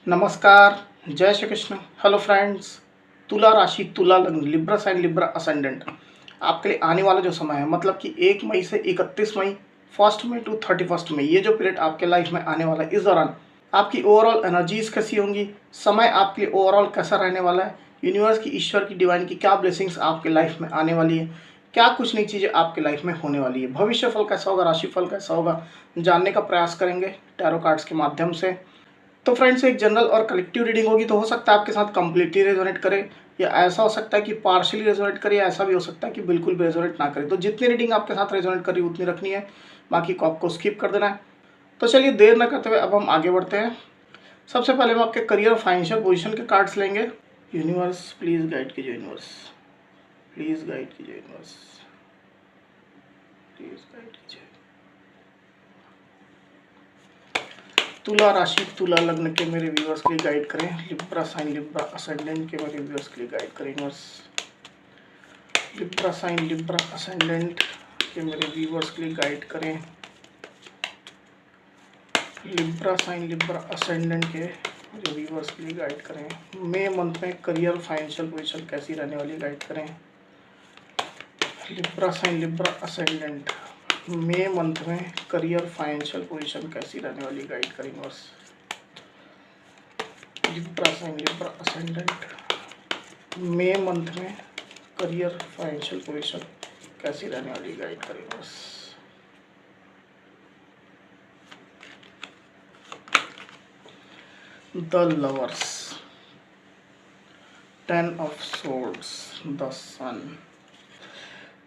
नमस्कार, जय Shri Krishna. Hello friends, तुला राशि, तुला लग्न, लिब्रा साइन, लिब्रा असेंडेंट आपके लिए आने वाला जो समय है, मतलब कि 1 मई से 31 मई, 1 मई टू 31 मई, ये जो पीरियड आपके लाइफ में आने वाला है, इस दौरान आपकी ओवरऑल एनर्जीज कैसी होंगी, समय आपके लिए ओवरऑल कैसा रहने वाला है, यूनिवर्स की, ईश्वर की, डिवाइन की क्या ब्लेसिंग्स आपके लाइफ में आने वाली है, क्या कुछ नई चीज़ें आपके लाइफ में होने वाली है, भविष्य फल कैसा होगा, राशि फल कैसा होगा, जानने का प्रयास करेंगे टैरो कार्ड्स के माध्यम से। तो फ्रेंड्स, एक जनरल और कलेक्टिव रीडिंग होगी, तो हो सकता है आपके साथ कंप्लीटली रेजोनेट करे, या ऐसा हो सकता है कि पार्शियली रेजोनेट करे, या ऐसा भी हो सकता है कि बिल्कुल भी रेजोनेट ना करे। तो जितनी रीडिंग आपके साथ रेजोनेट करी उतनी रखनी है, बाकी को आपको स्किप कर देना है। तो चलिए देर न करते हुए अब हम आगे बढ़ते हैं। सबसे पहले हम आपके करियर और फाइनेंशियल पोजिशन के कार्ड्स लेंगे। यूनिवर्स प्लीज गाइड कीजिए, यूनिवर्स प्लीज गाइड कीजिए, यूनिवर्स प्लीज गाइड कीजिए। तुला राशि, तुला लग्न के मेरे व्यूअर्स के लिए गाइड करें। लिब्रा साइन, लिब्रा असेंडेंट के मेरे व्यूअर्स के लिए गाइड करें universe. Libra sign, Libra ascendant के मेरे व्यूअर्स के लिए गाइड करें। लिब्रा साइन, लिब्रा असेंडेंट के मेरे व्यूअर्स के लिए गाइड करें। मई मंथ में करियर फाइनेंशियल पोजीशन कैसी रहने वाली, गाइड करें। लिब्रा साइन, लिब्रा असेंडेंट मई मंथ में करियर फाइनेंशियल पोजीशन कैसी रहने वाली, गाइड करें universe. Libra sign, Libra ascendant मई मंथ में करियर फाइनेंशियल पोजीशन कैसी रहने वाली, गाइड करें बस। The lovers, 10 of swords, the sun.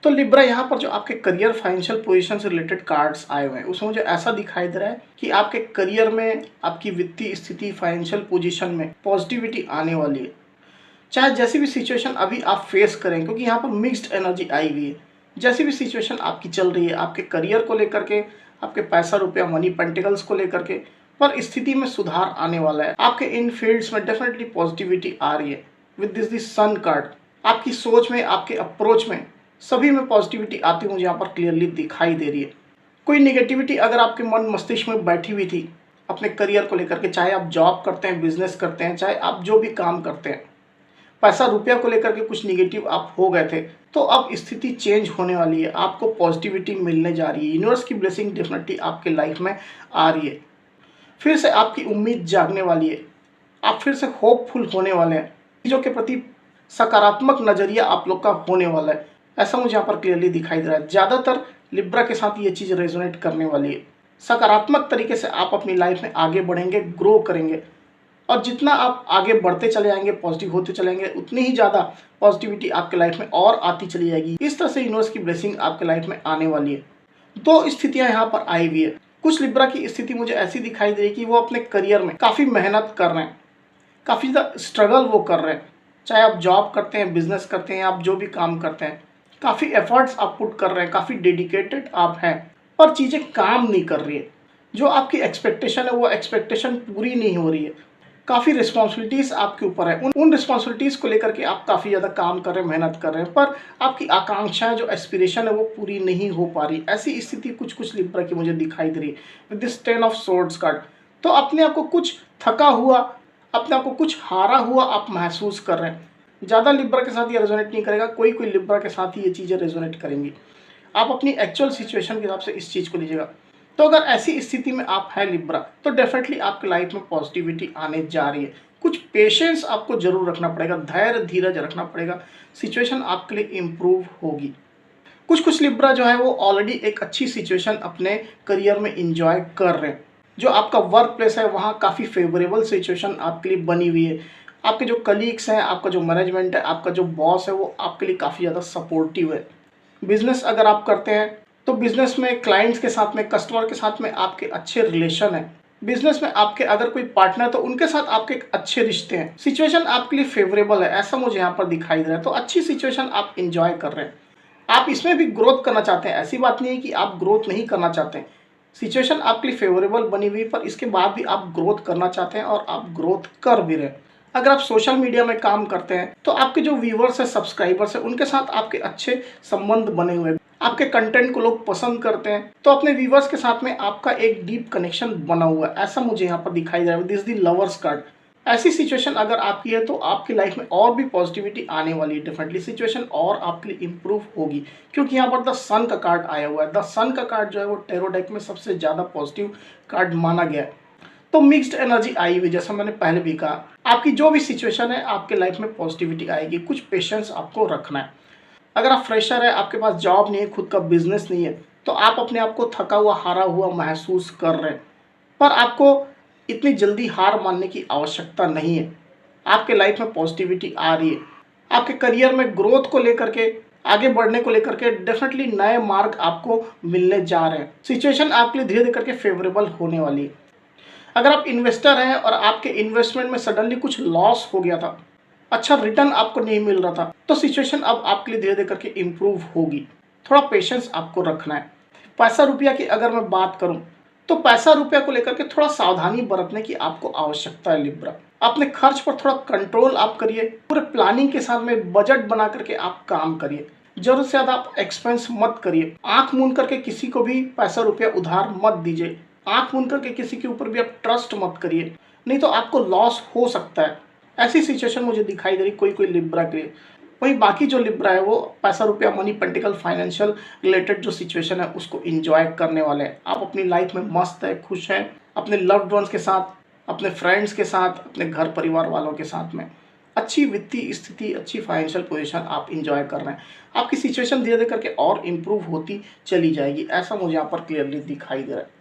तो लिब्रा, यहाँ पर जो आपके करियर फाइनेंशियल पोजीशन से रिलेटेड कार्ड्स आए हुए हैं, उसमें मुझे ऐसा दिखाई दे रहा है कि आपके करियर में, आपकी वित्तीय स्थिति, फाइनेंशियल पोजीशन में पॉजिटिविटी आने वाली है। चाहे जैसी भी सिचुएशन अभी आप फेस करें, क्योंकि यहाँ पर मिक्स्ड एनर्जी आई हुई है। जैसी भी सिचुएशन आपकी चल रही है, आपके करियर को लेकर के, आपके पैसा रुपया मनी पेंटिकल्स को लेकर के, पर स्थिति में सुधार आने वाला है। आपके इन फील्ड्स में डेफिनेटली पॉजिटिविटी आ रही है। विद दिस सन कार्ड, आपकी सोच में, आपके अप्रोच में, सभी में पॉजिटिविटी आती मुझे यहाँ पर क्लियरली दिखाई दे रही है। कोई निगेटिविटी अगर आपके मन मस्तिष्क में बैठी हुई थी अपने करियर को लेकर के, चाहे आप जॉब करते हैं, बिजनेस करते हैं, चाहे आप जो भी काम करते हैं, पैसा रुपया को लेकर के कुछ निगेटिव आप हो गए थे, तो अब स्थिति चेंज होने वाली है। आपको पॉजिटिविटी मिलने जा रही है। यूनिवर्स की ब्लेसिंग डेफिनेटली आपके लाइफ में आ रही है। फिर से आपकी उम्मीद जागने वाली है। आप फिर से होपफुल होने वाले हैं। चीज़ों के प्रति सकारात्मक नज़रिया आप लोग का होने वाला है, ऐसा मुझे यहाँ पर क्लियरली दिखाई दे रहा है। ज़्यादातर लिब्रा के साथ ये चीज़ रेजोनेट करने वाली है। सकारात्मक तरीके से आप अपनी लाइफ में आगे बढ़ेंगे, ग्रो करेंगे, और जितना आप आगे बढ़ते चले जाएंगे, पॉजिटिव होते चलेंगे, उतनी ही ज़्यादा पॉजिटिविटी आपके लाइफ में और आती चली जाएगी। इस तरह से यूनिवर्स की ब्लेसिंग आपके लाइफ में आने वाली है। दो स्थितियां यहाँ पर आई हुई है। कुछ लिब्रा की स्थिति मुझे ऐसी दिखाई दे रही है कि वो अपने करियर में काफ़ी मेहनत कर रहे हैं, काफ़ी ज़्यादा स्ट्रगल वो कर रहे हैं। चाहे आप जॉब करते हैं, बिजनेस करते हैं, आप जो भी काम करते हैं, काफ़ी एफर्ट्स आप पुट कर रहे हैं, काफ़ी डेडिकेटेड आप हैं, पर चीज़ें काम नहीं कर रही है। जो आपकी एक्सपेक्टेशन है वो एक्सपेक्टेशन पूरी नहीं हो रही है। काफ़ी रिस्पॉन्सिबिलिटीज़ आपके ऊपर है। उन रिस्पॉन्सिबिलिटीज़ को लेकर के आप काफ़ी ज़्यादा काम कर रहे हैं, मेहनत कर रहे हैं, पर आपकी आकांक्षाएं, जो एस्पिरेशन है, वो पूरी नहीं हो पा रही। ऐसी स्थिति कुछ कुछ लिब्रा की मुझे दिखाई दे रही है with this 10 of swords card. तो अपने आप को कुछ थका हुआ, अपने आप को कुछ हारा हुआ आप महसूस कर रहे हैं। ज़्यादा लिब्रा के साथ ये रेजोनेट नहीं करेगा, कोई कोई लिब्रा के साथ ही ये चीज़ें रेजोनेट करेंगी। आप अपनी एक्चुअल सिचुएशन के हिसाब से इस चीज़ को लीजिएगा। तो अगर ऐसी स्थिति में आप हैं लिब्रा, तो डेफिनेटली आपकी लाइफ में पॉजिटिविटी आने जा रही है। कुछ पेशेंस आपको जरूर रखना पड़ेगा, धैर्य धीरज रखना पड़ेगा, सिचुएशन आपके लिए इम्प्रूव होगी। कुछ कुछ लिब्रा जो है वो ऑलरेडी एक अच्छी सिचुएशन अपने करियर में इंजॉय कर रहे हैं। जो आपका वर्क प्लेस है वहाँ काफ़ी फेवरेबल सिचुएशन आपके लिए बनी हुई है। आपके जो कलीग्स हैं, आपका जो मैनेजमेंट है, आपका जो बॉस है, वो आपके लिए काफ़ी ज़्यादा सपोर्टिव है। बिजनेस अगर आप करते हैं तो बिजनेस में क्लाइंट्स के साथ में, कस्टमर के साथ में आपके अच्छे रिलेशन है। बिजनेस में आपके अगर कोई पार्टनर, तो उनके साथ आपके अच्छे रिश्ते हैं। सिचुएशन आपके लिए फेवरेबल है, ऐसा मुझे यहाँ पर दिखाई दे रहा है। तो अच्छी सिचुएशन आप इंजॉय कर रहे हैं। आप इसमें भी ग्रोथ करना चाहते हैं, ऐसी बात नहीं है कि आप ग्रोथ नहीं करना चाहते हैं। सिचुएशन आपके लिए फेवरेबल बनी हुई, पर इसके बाद भी आप ग्रोथ करना चाहते हैं और आप ग्रोथ कर भी रहे हैं। अगर आप सोशल मीडिया में काम करते हैं तो आपके जो व्यूवर्स हैं, सब्सक्राइबर्स हैं, उनके साथ आपके अच्छे संबंध बने हुए हैं। आपके कंटेंट को लोग पसंद करते हैं, तो अपने व्यूवर्स के साथ में आपका एक डीप कनेक्शन बना हुआ है, ऐसा मुझे यहाँ पर दिखाई दे रहा है। This the lovers card. ऐसी सिचुएशन अगर आपकी है तो आपकी लाइफ में और भी पॉजिटिविटी आने वाली है। डेफिनेटली सिचुएशन और आपके लिए इम्प्रूव होगी, क्योंकि यहाँ पर द सन का कार्ड आया हुआ है। द सन का कार्ड जो है वो टैरो डेक में सबसे ज़्यादा पॉजिटिव कार्ड माना गया है। तो मिक्स्ड एनर्जी आई हुई, जैसा मैंने पहले भी कहा, आपकी जो भी सिचुएशन है आपके लाइफ में पॉजिटिविटी आएगी। कुछ पेशेंस आपको रखना है। अगर आप फ्रेशर है, आपके पास जॉब नहीं है, खुद का बिजनेस नहीं है, तो आप अपने आप को थका हुआ, हारा हुआ महसूस कर रहे हैं, पर आपको इतनी जल्दी हार मानने की आवश्यकता नहीं है। आपके लाइफ में पॉजिटिविटी आ रही है। आपके करियर में ग्रोथ को लेकर के, आगे बढ़ने को लेकर के डेफिनेटली नए मार्ग आपको मिलने जा रहे हैं। सिचुएशन आपके लिए धीरे धीरे करके फेवरेबल होने वाली है। अगर आप इन्वेस्टर हैं और आपके इन्वेस्टमेंट में सडनली कुछ लॉस हो गया था, अच्छा रिटर्न आपको नहीं मिल रहा था, तो सिचुएशन अब आपके लिए धीरे धीरे करके इम्प्रूव होगी। थोड़ा पेशेंस आपको रखना है। पैसा रुपया की अगर मैं बात करूं, तो पैसा रुपया को लेकर के थोड़ा सावधानी बरतने की आपको आवश्यकता है लिब्रा। अपने खर्च पर थोड़ा कंट्रोल आप करिए। पूरे प्लानिंग के साथ में बजट बना करके आप काम करिए। जरूरत से ज़्यादा आप एक्सपेंस मत करिए। आंख मूंद करके किसी को भी पैसा रुपया उधार मत दीजिए। आंख मूंद करके किसी के ऊपर भी आप ट्रस्ट मत करिए, नहीं तो आपको लॉस हो सकता है। ऐसी सिचुएशन मुझे दिखाई दे रही कोई कोई लिब्रा के लिए। वही बाकी जो लिब्रा है वो पैसा रुपया, मनी, पेंटिकल, फाइनेंशियल रिलेटेड जो सिचुएशन है उसको एंजॉय करने वाले हैं। आप अपनी लाइफ में मस्त है, खुश हैं, अपने लव्ड वंस के साथ, अपने फ्रेंड्स के साथ, अपने घर परिवार वालों के साथ में अच्छी वित्तीय स्थिति, अच्छी फाइनेंशियल पोजीशन आप इंजॉय कर रहे हैं। आपकी सिचुएशन धीरे धीरे करके और इम्प्रूव होती चली जाएगी, ऐसा मुझे यहाँ पर क्लियरली दिखाई दे रहा है।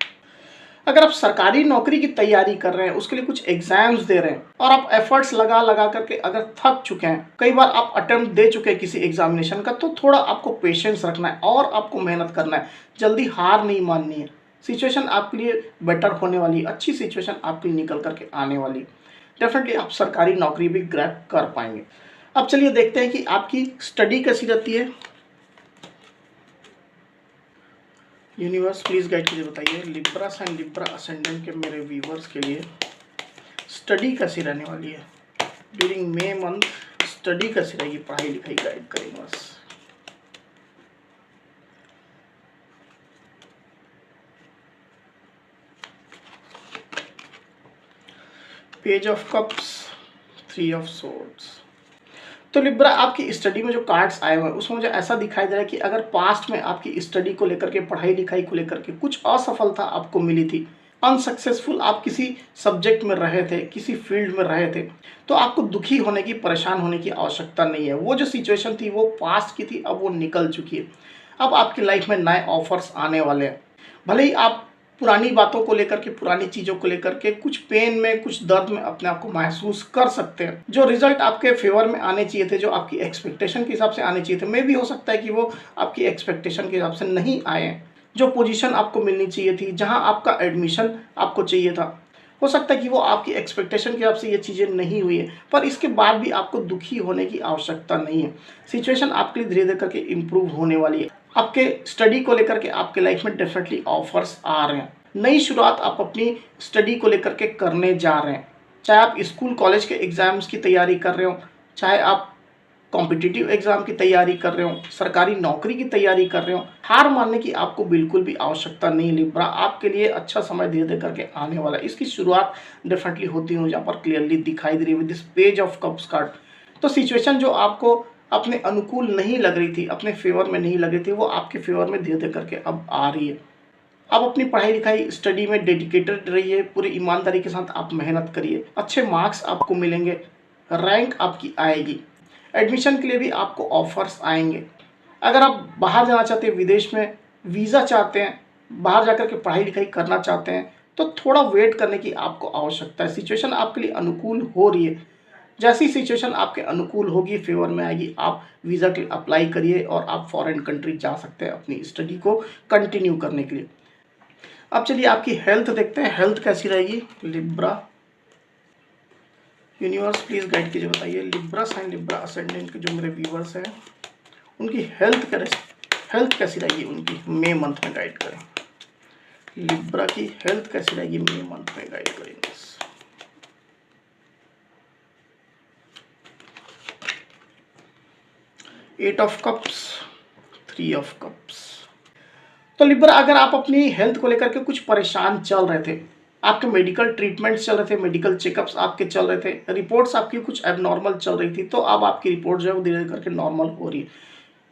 अगर आप सरकारी नौकरी की तैयारी कर रहे हैं, उसके लिए कुछ एग्जाम्स दे रहे हैं और आप एफर्ट्स लगा लगा करके अगर थक चुके हैं, कई बार आप अटेम्प्ट दे चुके हैं किसी एग्जामिनेशन का, तो थोड़ा आपको पेशेंस रखना है और आपको मेहनत करना है। जल्दी हार नहीं माननी है। सिचुएशन आपके लिए बेटर होने वाली है। अच्छी सिचुएशन आपके लिए निकल करके आने वाली है। डेफिनेटली आप सरकारी नौकरी भी ग्रैब कर पाएंगे। अब चलिए देखते हैं कि आपकी स्टडी कैसी रहती है। यूनिवर्स प्लीज गाइड कीजिए, बताइए लिब्रा साइन, लिब्रा असेंडेंट के मेरे व्यूवर्स के लिए स्टडी कैसी रहने वाली है ड्यूरिंग मे मंथ। स्टडी कैसी रहेगी, पढ़ाई लिखाई गाइड करेंगे बस। Page of cups, 3 of swords. तो लिब्रा आपकी स्टडी में जो कार्ड्स आए हुए हैं उसमें मुझे ऐसा दिखाई दे रहा है कि अगर पास्ट में आपकी स्टडी को लेकर के, पढ़ाई लिखाई को लेकर के कुछ असफलता आपको मिली थी, अनसक्सेसफुल आप किसी सब्जेक्ट में रहे थे, किसी फील्ड में रहे थे, तो आपको दुखी होने की, परेशान होने की आवश्यकता नहीं है। वो जो सिचुएशन थी वो पास्ट की थी, अब वो निकल चुकी है। अब आपकी लाइफ में नए ऑफर्स आने वाले हैं। भले ही आप पुरानी बातों को लेकर के, पुरानी चीज़ों को लेकर के कुछ पेन में, कुछ दर्द में अपने आप को महसूस कर सकते हैं। जो रिजल्ट आपके फेवर में आने चाहिए थे, जो आपकी एक्सपेक्टेशन के हिसाब से आने चाहिए थे, मे भी हो सकता है कि वो आपकी एक्सपेक्टेशन के हिसाब से नहीं आए हैं। जो पोजीशन आपको मिलनी चाहिए थी, जहां आपका एडमिशन आपको चाहिए था, हो सकता है कि वो आपकी एक्सपेक्टेशन के हिसाब से ये चीज़ें नहीं हुई है, पर इसके बाद भी आपको दुखी होने की आवश्यकता नहीं है। सिचुएशन आपके लिए धीरे धीरे करके इम्प्रूव होने वाली है। आपके स्टडी को लेकर के आपके लाइफ में डेफिनेटली ऑफर्स आ रहे हैं। नई शुरुआत आप अपनी स्टडी को लेकर के करने जा रहे हैं। चाहे आप स्कूल कॉलेज के एग्जाम्स की तैयारी कर रहे हो, चाहे आप कॉम्पिटिटिव एग्जाम की तैयारी कर रहे हो, सरकारी नौकरी की तैयारी कर रहे हो, हार मानने की आपको बिल्कुल भी आवश्यकता नहीं लिब्रा। आपके लिए अच्छा समय धीरे धीरे करके आने वाला है। इसकी शुरुआत डेफिनेटली होती है, यहाँ पर क्लियरली दिखाई दे रही है with this page of cups card. तो सिचुएशन जो आपको अपने अनुकूल नहीं लग रही थी, अपने फेवर में नहीं लग रही थी, वो आपके फेवर में धीरे धीरे करके अब आ रही है। आप अपनी पढ़ाई लिखाई, स्टडी में डेडिकेटेड रहिए, पूरी ईमानदारी के साथ आप मेहनत करिए, अच्छे मार्क्स आपको मिलेंगे, रैंक आपकी आएगी, एडमिशन के लिए भी आपको ऑफर्स आएंगे। अगर आप बाहर जाना चाहते हैं, विदेश में वीज़ा चाहते हैं, बाहर जाकर के पढ़ाई लिखाई करना चाहते हैं, तो थोड़ा वेट करने की आपको आवश्यकता है। सिचुएशन आपके लिए अनुकूल हो रही है। जैसी सिचुएशन आपके अनुकूल होगी, फेवर में आएगी, आप वीज़ा के लिए अप्लाई करिए और आप फॉरेन कंट्री जा सकते हैं अपनी स्टडी को कंटिन्यू करने के लिए। अब चलिए आपकी हेल्थ देखते हैं, हेल्थ कैसी रहेगी लिब्रा। यूनिवर्स प्लीज गाइड कीजिए, बताइए लिब्रा साइन, लिब्रा असेंडेंट के जो मेरे व्यूवर्स हैं उनकी हेल्थ कैसी रहेगी उनकी मे मंथ में गाइड करें। लिब्रा की हेल्थ कैसी रहेगी मे मंथ में गाइड करेंगे। 8 ऑफ कप्स, 3 ऑफ कप्स। तो लिब्रा अगर आप अपनी हेल्थ को लेकर के कुछ परेशान चल रहे थे, आपके मेडिकल ट्रीटमेंट्स चल रहे थे, मेडिकल चेकअप्स आपके चल रहे थे, रिपोर्ट्स आपकी कुछ एबनॉर्मल चल रही थी, तो अब आपकी रिपोर्ट जो है वो धीरे धीरे करके नॉर्मल हो रही है।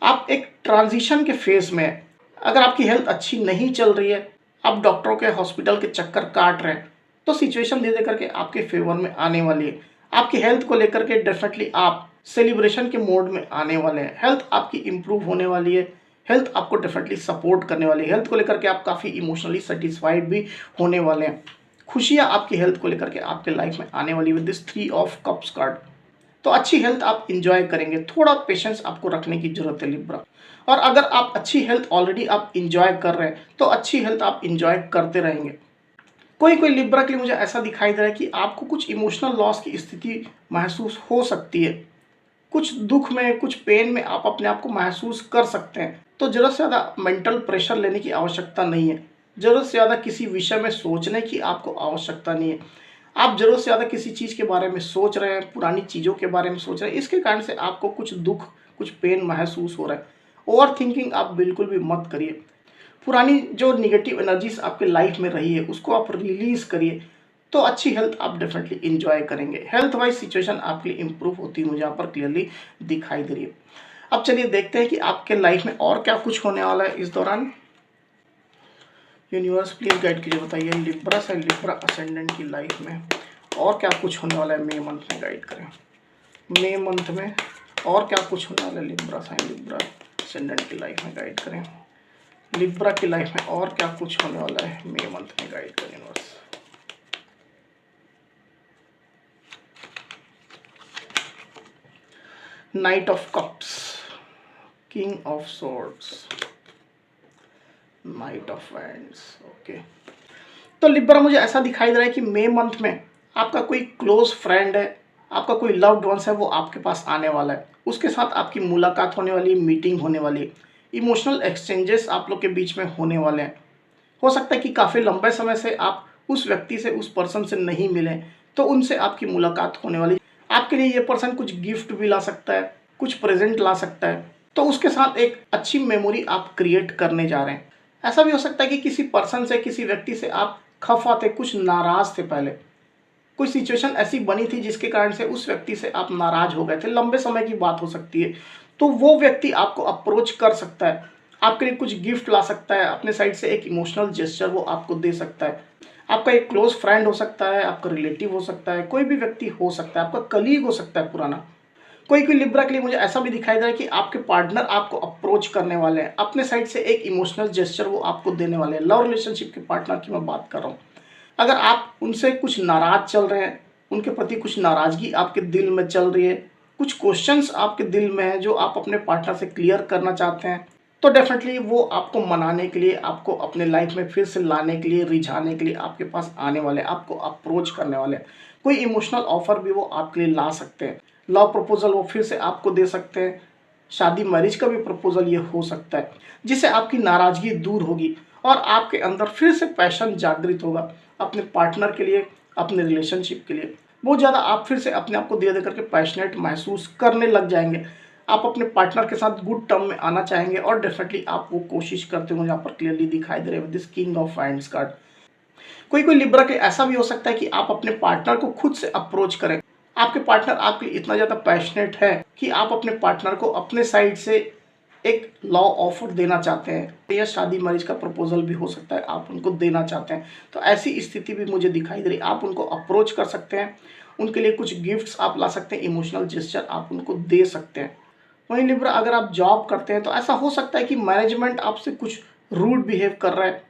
आप एक ट्रांजिशन के फेज में है। अगर आपकी हेल्थ अच्छी नहीं चल रही है, आप डॉक्टरों के हॉस्पिटल के चक्कर काट रहे हैं, तो सिचुएशन धीरे धीरे करके आपके फेवर में आने वाली है। आपकी हेल्थ को लेकर के डेफिनेटली आप सेलिब्रेशन के मोड में आने वाले हैं। हेल्थ आपकी इंप्रूव होने वाली है, हेल्थ आपको डेफिनेटली सपोर्ट करने वाली है। हेल्थ को लेकर के आप काफ़ी इमोशनली सेटिस्फाइड भी होने वाले हैं। खुशियाँ आपकी हेल्थ को लेकर के आपके लाइफ में आने वाली with this 3 of cups card. तो अच्छी हेल्थ आप इंजॉय करेंगे। थोड़ा पेशेंस आपको रखने की जरूरत है लिब्रा। और अगर आप अच्छी हेल्थ ऑलरेडी आप इंजॉय कर रहे हैं, तो अच्छी हेल्थ आप इंजॉय करते रहेंगे। कोई कोई लिब्रा के लिए मुझे ऐसा दिखाई दे रहा है कि आपको कुछ इमोशनल लॉस की स्थिति महसूस हो सकती है। कुछ दुख में, कुछ पेन में आप अपने आप को महसूस कर सकते हैं। तो ज़रूरत से ज़्यादा मेंटल प्रेशर लेने की आवश्यकता नहीं है। ज़रूरत से ज़्यादा किसी विषय में सोचने की आपको आवश्यकता नहीं है। आप ज़रूरत से ज़्यादा किसी चीज़ के बारे में सोच रहे हैं, पुरानी चीज़ों के बारे में सोच रहे हैं, इसके कारण से आपको कुछ दुख, कुछ पेन महसूस हो रहा है। ओवर थिंकिंग आप बिल्कुल भी मत करिए। पुरानी जो निगेटिव एनर्जीज आपके लाइफ में रही है, उसको आप रिलीज़ करिए। तो अच्छी हेल्थ आप डेफिनेटली इंजॉय करेंगे। हेल्थ वाइज सिचुएशन आपके लिए इंप्रूव होती है, मुझे यहाँ पर क्लियरली दिखाई दे रही है। अब चलिए देखते हैं कि आपके लाइफ में और क्या कुछ होने वाला है इस दौरान। यूनिवर्स प्लीज गाइड कीजिए, बताइए लिब्रा से लिब्रा असेंडेंट की लाइफ में और क्या कुछ होने वाला है। मे मंथ में गाइड करें, मे मंथ में और क्या कुछ होने वाला है लिब्रा से लिब्रा असेंडेंट की लाइफ में गाइड करें। लिब्रा की लाइफ में और क्या कुछ होने वाला है मे मंथ में गाइड करें universe. Night of cups, king of swords, night of wands. Okay, तो लिब्रा मुझे ऐसा दिखाई दे रहा है कि मई मंथ में आपका कोई क्लोज फ्रेंड है, आपका कोई लव्ड वंस है, वो आपके पास आने वाला है। उसके साथ आपकी मुलाकात होने वाली है, मीटिंग होने वाली है, इमोशनल एक्सचेंजेस आप लोग के बीच में होने वाले हैं। हो सकता है कि काफ़ी लंबे समय से आप उस व्यक्ति से, उस पर्सन से नहीं मिले, तो उनसे आपकी मुलाकात होने वाली। आपके लिए ये पर्सन कुछ गिफ्ट भी ला सकता है, कुछ प्रेजेंट ला सकता है, तो उसके साथ एक अच्छी मेमोरी आप क्रिएट करने जा रहे हैं। ऐसा भी हो सकता है कि किसी पर्सन से, किसी व्यक्ति से आप खफा थे, कुछ नाराज थे, पहले कोई सिचुएशन ऐसी बनी थी जिसके कारण से उस व्यक्ति से आप नाराज हो गए थे, लंबे समय की बात हो सकती है। तो वो व्यक्ति आपको अप्रोच कर सकता है, आपके लिए कुछ गिफ्ट ला सकता है, अपने साइड से एक इमोशनल जेस्चर वो आपको दे सकता है। आपका एक क्लोज फ्रेंड हो सकता है, आपका रिलेटिव हो सकता है, कोई भी व्यक्ति हो सकता है, आपका कलीग हो सकता है पुराना। कोई कोई लिब्रा के लिए मुझे ऐसा भी दिखाई दे रहा है कि आपके पार्टनर आपको अप्रोच करने वाले हैं, अपने साइड से एक इमोशनल जेस्चर वो आपको देने वाले हैं। लव रिलेशनशिप के पार्टनर की मैं बात कर रहा हूँ। अगर आप उनसे कुछ नाराज चल रहे हैं, उनके प्रति कुछ नाराजगी आपके दिल में चल रही है, कुछ क्वेश्चंस आपके दिल में है जो आप अपने पार्टनर से क्लियर करना चाहते हैं, तो डेफिनेटली वो आपको मनाने के लिए, आपको अपने लाइफ में फिर से लाने के लिए, रिझाने के लिए आपके पास आने वाले, आपको अप्रोच करने वाले। कोई इमोशनल ऑफर भी वो आपके लिए ला सकते हैं, लव प्रपोजल वो फिर से आपको दे सकते हैं, शादी मैरिज का भी प्रपोजल ये हो सकता है, जिससे आपकी नाराजगी दूर होगी और आपके अंदर फिर से पैशन जागृत होगा अपने पार्टनर के लिए, अपने रिलेशनशिप के लिए। बहुत ज़्यादा आप फिर से अपने आप को धीरे धीरे करके पैशनेट महसूस करने लग जाएंगे। आप अपने पार्टनर के साथ गुड टर्म में आना चाहेंगे और डेफिनेटली आप वो कोशिश करते हो, यहाँ पर क्लियरली दिखाई दे रहे हैं this king of wands card. कोई कोई लिब्रा के ऐसा भी हो सकता है कि आप अपने पार्टनर को खुद से अप्रोच करें। आपके पार्टनर आपके लिए इतना ज़्यादा पैशनेट है कि आप अपने पार्टनर को अपने साइड से एक लॉ ऑफर देना चाहते हैं, या शादी मैरिज का प्रपोजल भी हो सकता है, आप उनको देना चाहते हैं। तो ऐसी स्थिति भी मुझे दिखाई दे रही। आप उनको अप्रोच कर सकते हैं, उनके लिए कुछ गिफ्ट्स आप ला सकते हैं, इमोशनल जेस्चर आप उनको दे सकते हैं। वहीं लिब्रा अगर आप जॉब करते हैं तो ऐसा हो सकता है कि मैनेजमेंट आपसे कुछ रूड बिहेव कर रहा है,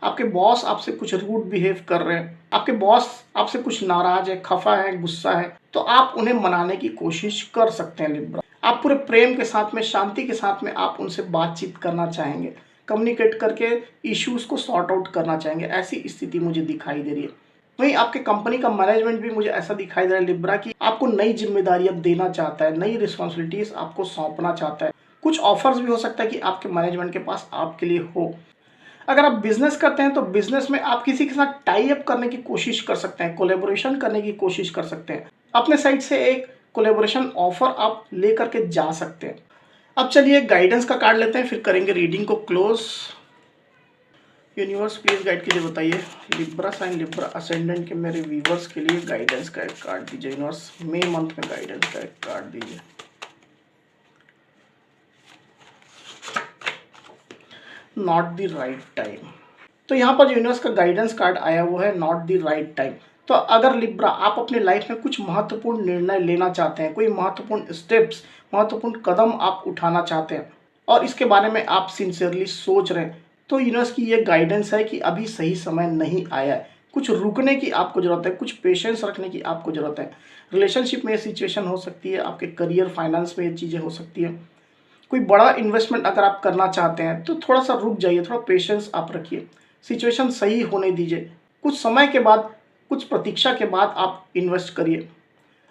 आपके बॉस आपसे कुछ रूड बिहेव कर रहे हैं, आपके बॉस आपसे कुछ नाराज है, खफा है, गुस्सा है, तो आप उन्हें मनाने की कोशिश कर सकते हैं लिब्रा। आप पूरे प्रेम के साथ में, शांति के साथ में आप उनसे बातचीत करना चाहेंगे, कम्युनिकेट करके इश्यूज को सॉर्ट आउट करना चाहेंगे। ऐसी स्थिति मुझे दिखाई दे रही है। वहीं आपके कंपनी का मैनेजमेंट भी मुझे ऐसा दिखाई दे रहा है लिब्रा की आपको नई जिम्मेदारियां देना चाहता है, नई रिस्पॉन्सिबिलिटीज आपको सौंपना चाहता है। कुछ ऑफर्स भी हो सकता है कि आपके मैनेजमेंट के पास आपके लिए हो। अगर आप बिजनेस करते हैं तो बिजनेस में आप किसी के साथ टाई अप करने की कोशिश कर सकते हैं, कोलेबोरेशन करने की कोशिश कर सकते हैं, अपने साइड से एक कोलेबोरेशन ऑफर आप लेकर के जा सकते हैं। अब चलिए गाइडेंस का कार्ड लेते हैं, फिर करेंगे रीडिंग को क्लोज। यूनिवर्स प्लीज गाइड कीजिए, बताइए लिब्रा साइन लिब्रा असेंडेंट के मेरे व्यूवर्स के लिए गाइडेंस का एक कार्ड दीजिए। यूनिवर्स मई मंथ में गाइडेंस का एक कार्ड दीजिए। Not the right time. तो यहाँ पर जो यूनिवर्स का गाइडेंस कार्ड आया वो है नॉट द राइट टाइम। तो अगर लिब्रा आप अपनी लाइफ में कुछ महत्वपूर्ण निर्णय लेना चाहते हैं, कोई महत्वपूर्ण स्टेप्स, महत्वपूर्ण कदम आप उठाना चाहते हैं और इसके बारे में आप सिंसियरली सोच रहे हैं, तो यूनिवर्स की ये गाइडेंस है कि अभी सही समय नहीं आया है। कुछ रुकने की आपको ज़रूरत है, कुछ पेशेंस रखने की आपको ज़रूरत है। रिलेशनशिप में ये सिचुएशन हो सकती है, आपके करियर फाइनेंस में ये चीज़ें हो सकती है। कोई बड़ा इन्वेस्टमेंट अगर आप करना चाहते हैं तो थोड़ा सा रुक जाइए, थोड़ा पेशेंस आप रखिए, सिचुएशन सही होने दीजिए। कुछ समय के बाद, कुछ प्रतीक्षा के बाद आप इन्वेस्ट करिए।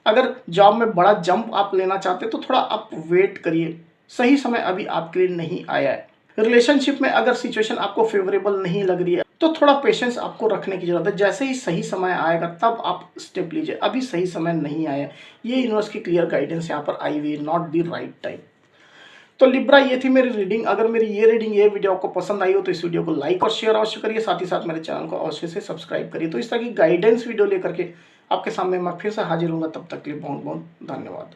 अगर जॉब में बड़ा जंप आप लेना चाहते हैं तो थोड़ा आप वेट करिए, सही समय अभी आपके लिए नहीं आया है। रिलेशनशिप में अगर सिचुएशन आपको फेवरेबल नहीं लग रही है तो थोड़ा पेशेंस आपको रखने की जरूरत है। जैसे ही सही समय आएगा तब आप स्टेप लीजिए, अभी सही समय नहीं आया। ये यूनिवर्स की क्लियर गाइडेंस यहाँ पर आई हुई है, नॉट द राइट टाइम। तो लिब्रा ये थी मेरी रीडिंग। अगर मेरी ये रीडिंग, ये वीडियो आपको पसंद आई हो तो इस वीडियो को लाइक और शेयर अवश्य करिए, साथ ही साथ मेरे चैनल को अवश्य से सब्सक्राइब करिए। तो इस तरह की गाइडेंस वीडियो लेकर के आपके सामने मैं फिर से हाजिर हूँगा, तब तक के लिए बहुत बहुत धन्यवाद।